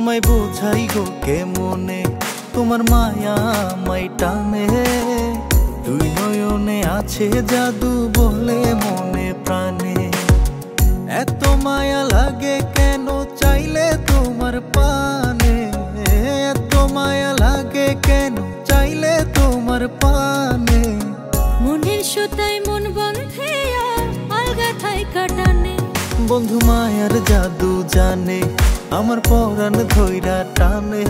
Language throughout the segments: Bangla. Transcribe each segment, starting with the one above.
তোমায় বোঝাই গো কেমনে, তোমার মায়া আমায় টানে। দুই নয়নে আছে জাদু বলে মনে প্রাণে। এত মায়া লাগে কেন চাইলে তোমার পানে, এত মায়া লাগে কেন চাইলে তোমার পানে। মনের সুতায় মন বন্ধে আলগা থাই কাটানে। বন্ধু মায়ার জাদু জানে, আমার পরাণ ধইরা টানে।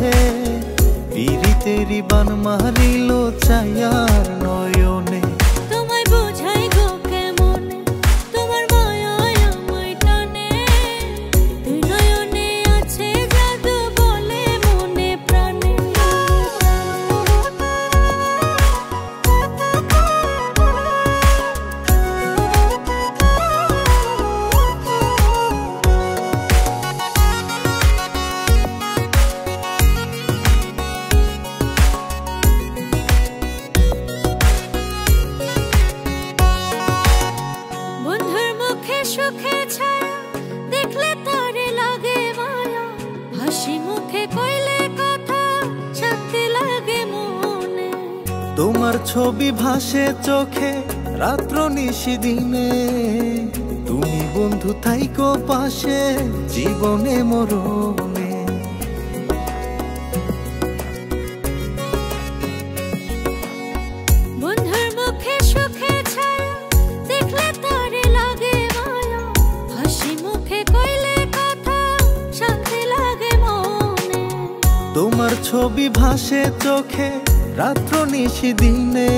পিরিতেরি বান মারিল ছায়ার নয়নে। তোমায় বোঝাই গো কেমনে, তোমার মায়া আমায় টানে। দুই নয়নে আছে জাদু বলে মনে প্রাণে। সুখে ছায়া দেখলে তারে লাগে মায়া, হাসি মুখে কইলে কথা শান্তি লাগে মনে। তোমার ছবি ভাসে চোখে রাত্র নিশি দিনে। তুমি বন্ধু থাইকো পাশে জীবনে মরণে। বন্ধুর মুখে সুখে ছায়া দেখলে তারে লাগে মায়া, হাসি মুখে কইলে কথা শান্তি লাগে মনে। তোমার ছবি ভাসে চোখে রাত্র নিশি দিনে।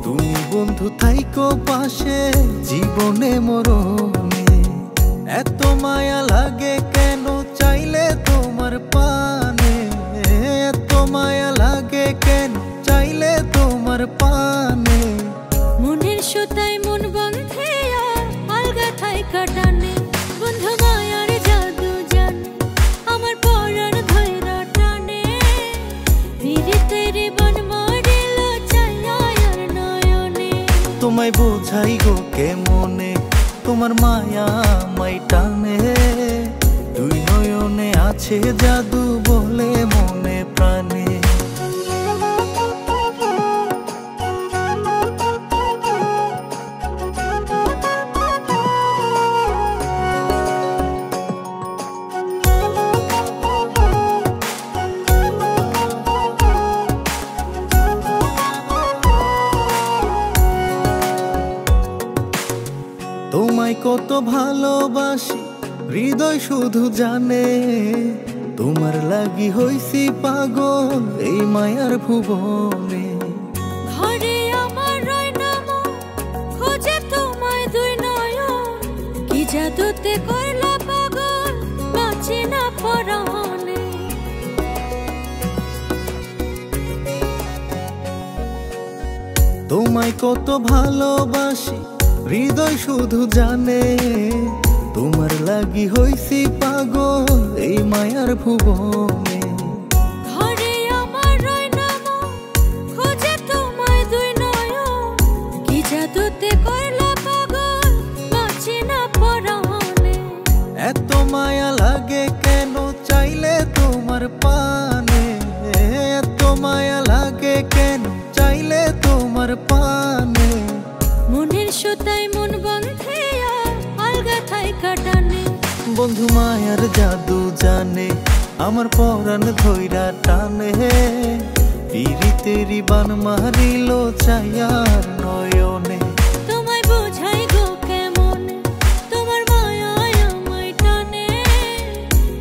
তুমি বন্ধু থাইকো পাশে জীবনে মরণে। এত মায়া লাগে কেন চাইলে তোমার পানে, এত মায়া লাগে কেন চাইলে তোমার পানে। মনের সুতায় মন বন্ধে আলগা থাই কাটানে। বন্ধু মায়ার জাদু জানে, আমার পরাণ ধইরা টানে। পিরিতেরি বান মারিল ছায়ার নয়নে। তোমায় বোঝাই গো কেমনে, তোমার মায়া আমায় টানে। দুই নয়নে আছে জাদু বলে মনে প্রাণে। তোমায় কত ভালোবাসি হৃদয় শুধু জানে। তোমার লাগি হইছি পাগল এই মায়ার ভুবনে। ঘরে আমার রয় নাম খোঁজে তোমায় দুই নয়ন। কি জাদুতে কইলা পাগল বাঁচি না পরাণে। তোমায় কত ভালোবাসি হৃদয় শুধু জানে। তোমার লাগি হইছি পাগল এই মায়ার ভুবনে। ঘরে আমার রয় নাম খোঁজে তোমায় দুই নয়ন। কি জাদুতে কইলা পাগল বাঁচি না পরাণে। এত মায়া লাগে কেন চাইলে তোমার পানে, এত মায়া লাগে কেন চাইলে তোমার পানে। মনের সুতায় মন বন্ধে আলগা থাই কাটানে। বন্ধু মায়ার জাদু জানে, আমার পরাণ ধইরা টানে। পিরিতেরি বান মারিল ছায়ার নয়নে। তোমায় বোঝাই গো কেমনে, তোমার মায়া আমায় টানে।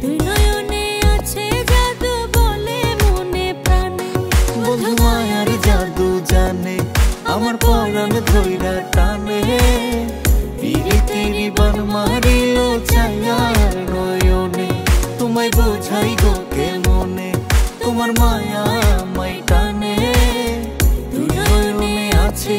দুই নয়নে আছে জাদু বলে মনে প্রাণে। বন্ধু মায়ার জাদু জানে, আমার পরাণ ধইরা টানে। পিরিতেরি বান মারিল ছায়ার নয়নে। তোমায় বোঝাই গো কেমনে, তোমার মায়া আমায় টানে। দুই নয়নে আছে